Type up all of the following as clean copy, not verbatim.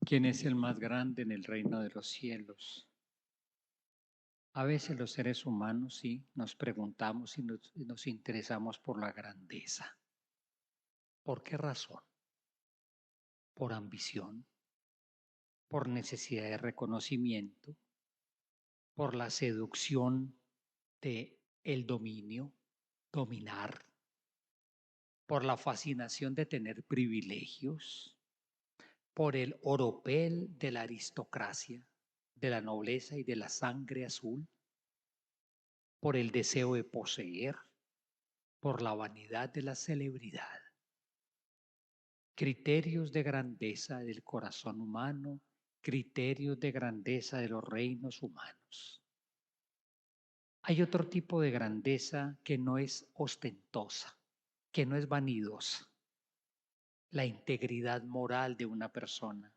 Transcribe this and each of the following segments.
¿Quién es el más grande en el reino de los cielos? A veces los seres humanos sí nos preguntamos y nos interesamos por la grandeza. ¿Por qué razón? Por ambición, por necesidad de reconocimiento, por la seducción de el dominio, dominar, por la fascinación de tener privilegios, por el oropel de la aristocracia, de la nobleza y de la sangre azul, por el deseo de poseer, por la vanidad de la celebridad. Criterios de grandeza del corazón humano, criterios de grandeza de los reinos humanos. Hay otro tipo de grandeza que no es ostentosa, que no es vanidosa. La integridad moral de una persona,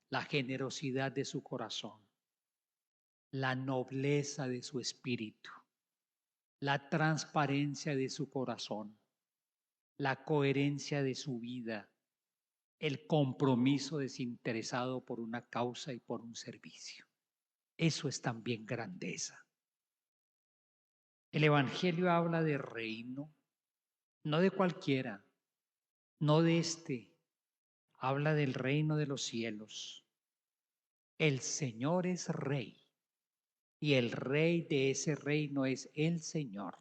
la generosidad de su corazón, la nobleza de su espíritu, la transparencia de su corazón, la coherencia de su vida, el compromiso desinteresado por una causa y por un servicio. Eso es también grandeza. El Evangelio habla de reino, no de cualquiera, no de este, habla del reino de los cielos. El Señor es rey y el rey de ese reino es el Señor.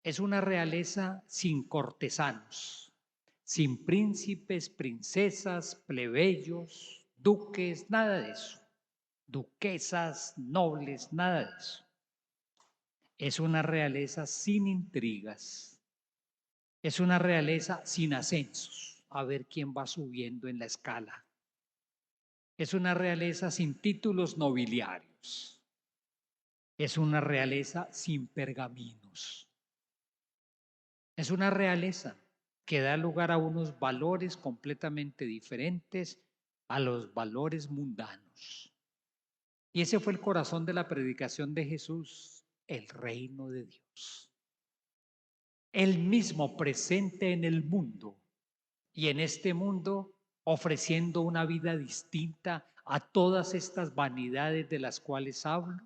Es una realeza sin cortesanos, sin príncipes, princesas, plebeyos, duques, nada de eso. Duquesas, nobles, nada de eso. Es una realeza sin intrigas. Es una realeza sin ascensos, a ver quién va subiendo en la escala. Es una realeza sin títulos nobiliarios. Es una realeza sin pergaminos. Es una realeza que da lugar a unos valores completamente diferentes a los valores mundanos. Y ese fue el corazón de la predicación de Jesús, el reino de Dios. Él mismo presente en el mundo y en este mundo ofreciendo una vida distinta a todas estas vanidades de las cuales hablo,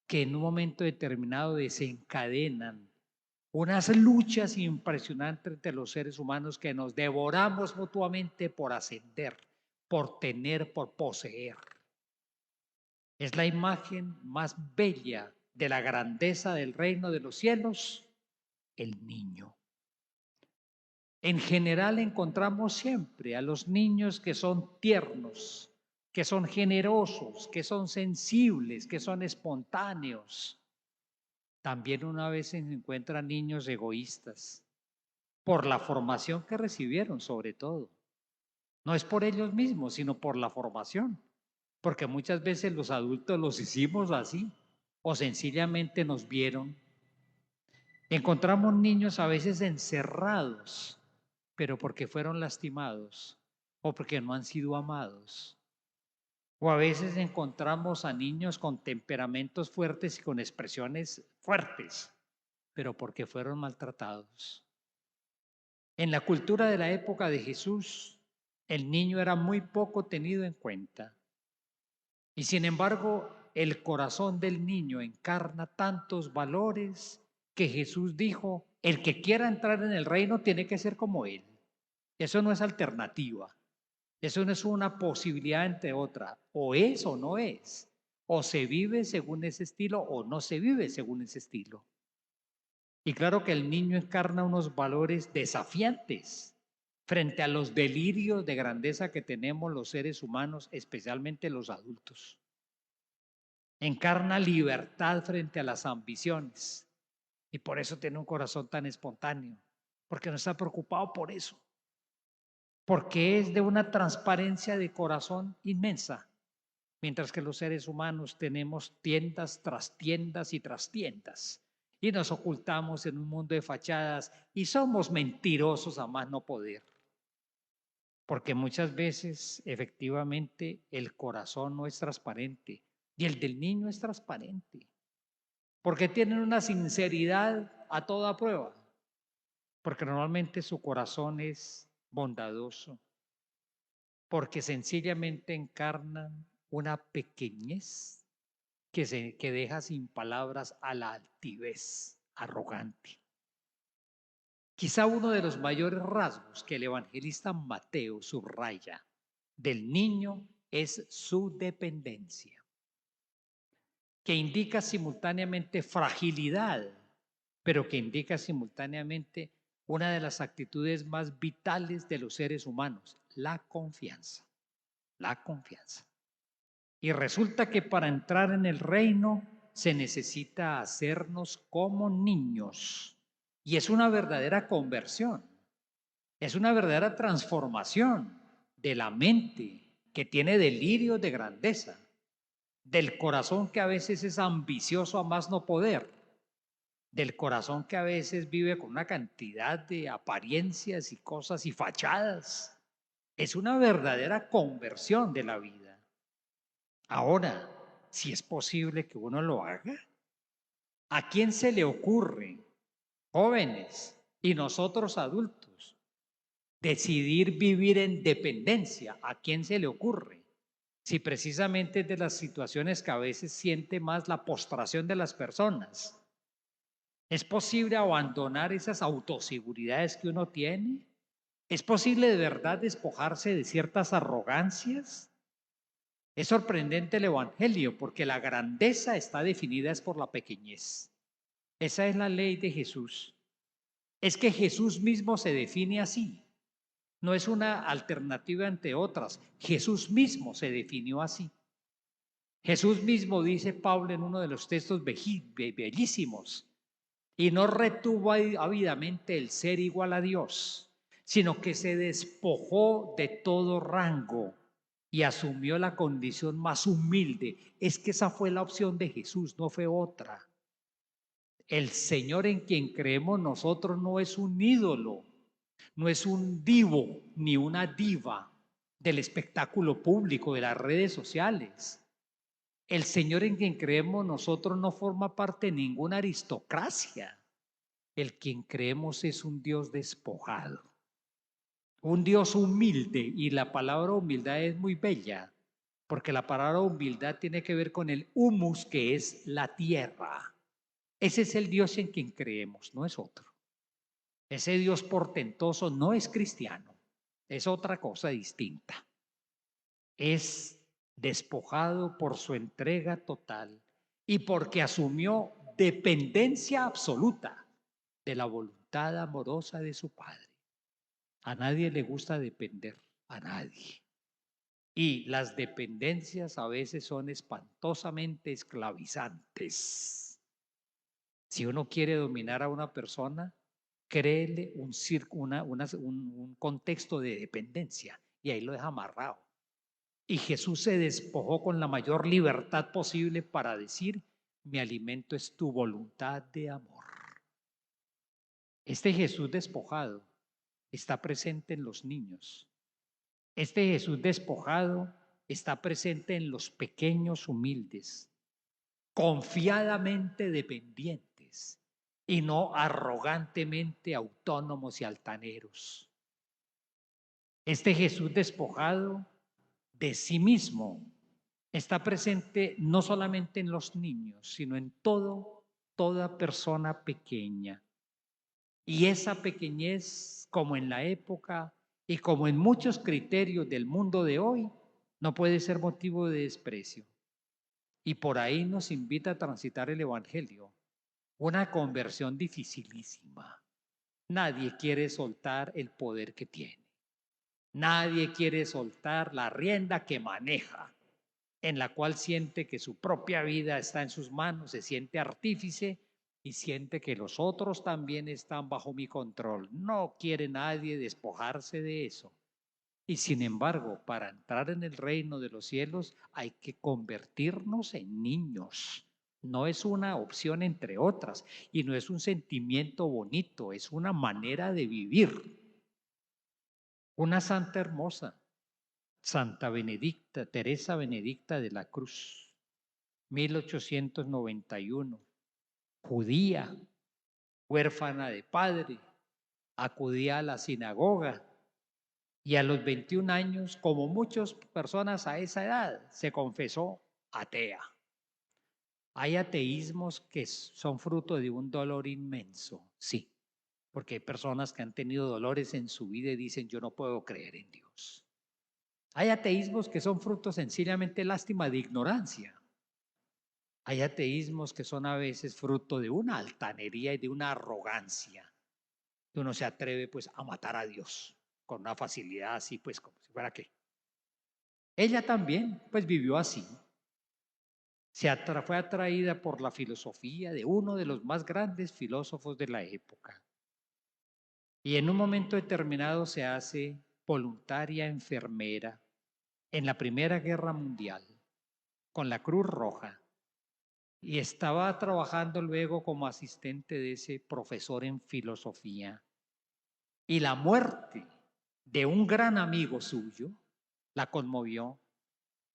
que en un momento determinado desencadenan unas luchas impresionantes entre los seres humanos que nos devoramos mutuamente por ascender, por tener, por poseer. Es la imagen más bella de la grandeza del reino de los cielos, el niño. En general encontramos siempre a los niños que son tiernos, que son generosos, que son sensibles, que son espontáneos. También una vez se encuentran niños egoístas, por la formación que recibieron sobre todo. No es por ellos mismos, sino por la formación, porque muchas veces los adultos los hicimos así o sencillamente nos vieron. Encontramos niños a veces encerrados, pero porque fueron lastimados o porque no han sido amados. O a veces encontramos a niños con temperamentos fuertes y con expresiones fuertes, pero porque fueron maltratados. En la cultura de la época de Jesús, el niño era muy poco tenido en cuenta. Y sin embargo, el corazón del niño encarna tantos valores que Jesús dijo, el que quiera entrar en el reino tiene que ser como él. Eso no es alternativa. Eso no es una posibilidad entre otra. O es o no es. O se vive según ese estilo o no se vive según ese estilo. Y claro que el niño encarna unos valores desafiantes frente a los delirios de grandeza que tenemos los seres humanos, especialmente los adultos. Encarna libertad frente a las ambiciones y por eso tiene un corazón tan espontáneo, porque no está preocupado por eso, porque es de una transparencia de corazón inmensa, mientras que los seres humanos tenemos tiendas tras tiendas y tras tiendas y nos ocultamos en un mundo de fachadas y somos mentirosos a más no poder. Porque muchas veces efectivamente el corazón no es transparente y el del niño es transparente. Porque tienen una sinceridad a toda prueba. Porque normalmente su corazón es bondadoso, porque sencillamente encarnan una pequeñez que deja sin palabras a la altivez arrogante. Quizá uno de los mayores rasgos que el evangelista Mateo subraya del niño es su dependencia, que indica simultáneamente fragilidad, pero que indica simultáneamente una de las actitudes más vitales de los seres humanos, la confianza. La confianza. Y resulta que para entrar en el reino se necesita hacernos como niños. Y es una verdadera conversión, es una verdadera transformación de la mente que tiene delirios de grandeza, del corazón que a veces es ambicioso a más no poder, del corazón que a veces vive con una cantidad de apariencias y cosas y fachadas. Es una verdadera conversión de la vida. Ahora, si es posible que uno lo haga, ¿a quién se le ocurre, jóvenes y nosotros adultos, decidir vivir en dependencia? ¿A quién se le ocurre? Si precisamente es de las situaciones que a veces siente más la postración de las personas. ¿Es posible abandonar esas autoseguridades que uno tiene? ¿Es posible de verdad despojarse de ciertas arrogancias? Es sorprendente el Evangelio porque la grandeza está definida es por la pequeñez. Esa es la ley de Jesús. Es que Jesús mismo se define así. No es una alternativa ante otras. Jesús mismo se definió así. Jesús mismo, dice Pablo en uno de los textos bellísimos, y no retuvo ávidamente el ser igual a Dios, sino que se despojó de todo rango y asumió la condición más humilde. Es que esa fue la opción de Jesús, no fue otra. El Señor en quien creemos nosotros no es un ídolo, no es un divo ni una diva del espectáculo público, de las redes sociales. El Señor en quien creemos nosotros no forma parte de ninguna aristocracia. El quien creemos es un Dios despojado, un Dios humilde, y la palabra humildad es muy bella, porque la palabra humildad tiene que ver con el humus, que es la tierra. Ese es el Dios en quien creemos, no es otro. Ese Dios portentoso no es cristiano, es otra cosa distinta. Es despojado por su entrega total y porque asumió dependencia absoluta de la voluntad amorosa de su Padre. A nadie le gusta depender, a nadie. Y las dependencias a veces son espantosamente esclavizantes. Si uno quiere dominar a una persona, créele un contexto de dependencia y ahí lo deja amarrado. Y Jesús se despojó con la mayor libertad posible para decir: mi alimento es tu voluntad de amor. Este Jesús despojado está presente en los niños. Este Jesús despojado está presente en los pequeños humildes, confiadamente dependientes y no arrogantemente autónomos y altaneros. Este Jesús despojado de sí mismo está presente no solamente en los niños, sino en toda persona pequeña. Y esa pequeñez, como en la época y como en muchos criterios del mundo de hoy, no puede ser motivo de desprecio. Y por ahí nos invita a transitar el Evangelio, una conversión dificilísima. Nadie quiere soltar el poder que tiene. Nadie quiere soltar la rienda que maneja, en la cual siente que su propia vida está en sus manos, se siente artífice y siente que los otros también están bajo mi control. No quiere nadie despojarse de eso. Y sin embargo, para entrar en el reino de los cielos hay que convertirnos en niños. No es una opción entre otras y no es un sentimiento bonito, es una manera de vivir. Una santa hermosa, Santa Benedicta, Teresa Benedicta de la Cruz, 1891, judía, huérfana de padre, acudía a la sinagoga Y a los 21 años, como muchas personas a esa edad, se confesó atea. Hay ateísmos que son fruto de un dolor inmenso, sí, porque hay personas que han tenido dolores en su vida y dicen, yo no puedo creer en Dios. Hay ateísmos que son fruto sencillamente lástima de ignorancia. Hay ateísmos que son a veces fruto de una altanería y de una arrogancia. Uno se atreve pues a matar a Dios con una facilidad así pues como si fuera que. Ella también pues vivió así. Fue atraída por la filosofía de uno de los más grandes filósofos de la época. Y en un momento determinado se hace voluntaria enfermera en la Primera Guerra Mundial con la Cruz Roja. Y estaba trabajando luego como asistente de ese profesor en filosofía. Y la muerte de un gran amigo suyo la conmovió,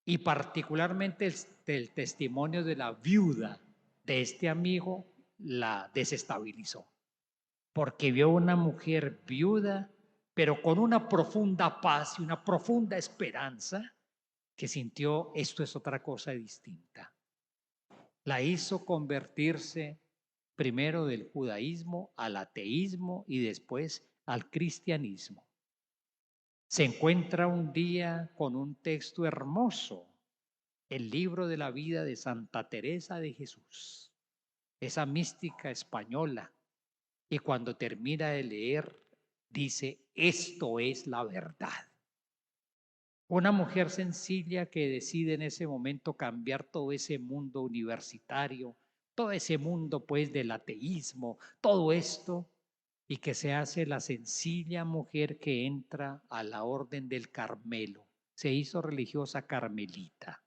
y particularmente el testimonio de la viuda de este amigo la desestabilizó, porque vio una mujer viuda, pero con una profunda paz y una profunda esperanza, que sintió esto es otra cosa distinta. La hizo convertirse primero del judaísmo al ateísmo y después al cristianismo. Se encuentra un día con un texto hermoso, el libro de la vida de Santa Teresa de Jesús, esa mística española, y cuando termina de leer, dice, esto es la verdad. Una mujer sencilla que decide en ese momento cambiar todo ese mundo universitario, todo ese mundo pues del ateísmo, todo esto, y que se hace la sencilla mujer que entra a la orden del Carmelo. Se hizo religiosa carmelita.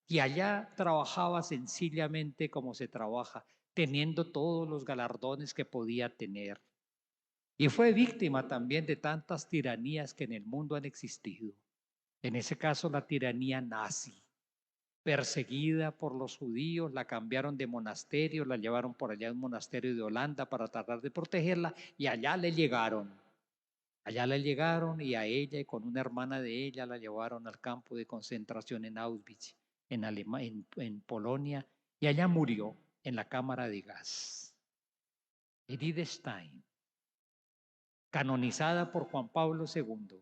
Y allá trabajaba sencillamente como se trabaja, teniendo todos los galardones que podía tener. Y fue víctima también de tantas tiranías que en el mundo han existido. En ese caso, la tiranía nazi. Perseguida por los judíos, la cambiaron de monasterio, la llevaron por allá a un monasterio de Holanda para tratar de protegerla, y allá le llegaron. Allá le llegaron, y a ella y con una hermana de ella la llevaron al campo de concentración en Auschwitz, en Polonia, y allá murió en la cámara de gas. Edith Stein, canonizada por Juan Pablo II,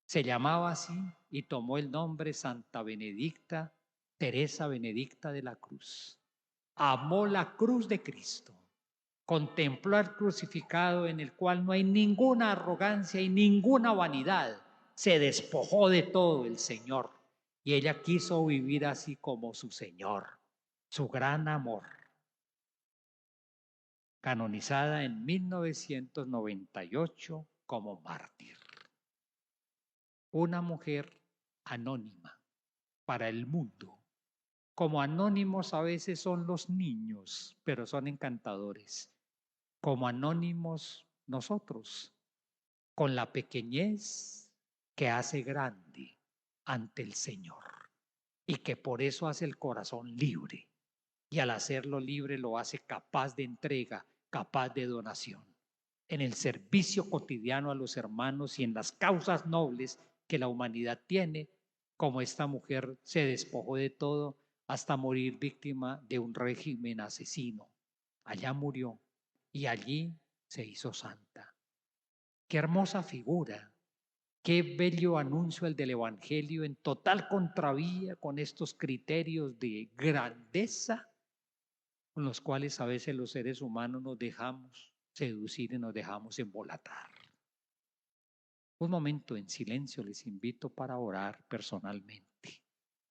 se llamaba así y tomó el nombre Santa Benedicta, Teresa Benedicta de la Cruz. Amó la cruz de Cristo, contempló al crucificado en el cual no hay ninguna arrogancia y ninguna vanidad. Se despojó de todo el Señor, y ella quiso vivir así como su Señor, su gran amor. Canonizada en 1998 como mártir. Una mujer anónima para el mundo. Como anónimos a veces son los niños, pero son encantadores. Como anónimos nosotros, con la pequeñez que hace grande ante el Señor y que por eso hace el corazón libre, y al hacerlo libre lo hace capaz de entrega, capaz de donación, en el servicio cotidiano a los hermanos y en las causas nobles que la humanidad tiene, como esta mujer se despojó de todo hasta morir víctima de un régimen asesino. Allá murió y allí se hizo santa. Qué hermosa figura, qué bello anuncio el del Evangelio, en total contravía con estos criterios de grandeza con los cuales a veces los seres humanos nos dejamos seducir y nos dejamos embolatar. Un momento en silencio les invito para orar personalmente.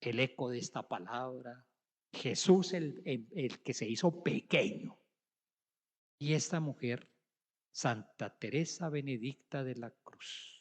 El eco de esta palabra, Jesús el que se hizo pequeño, y esta mujer, Santa Teresa Benedicta de la Cruz.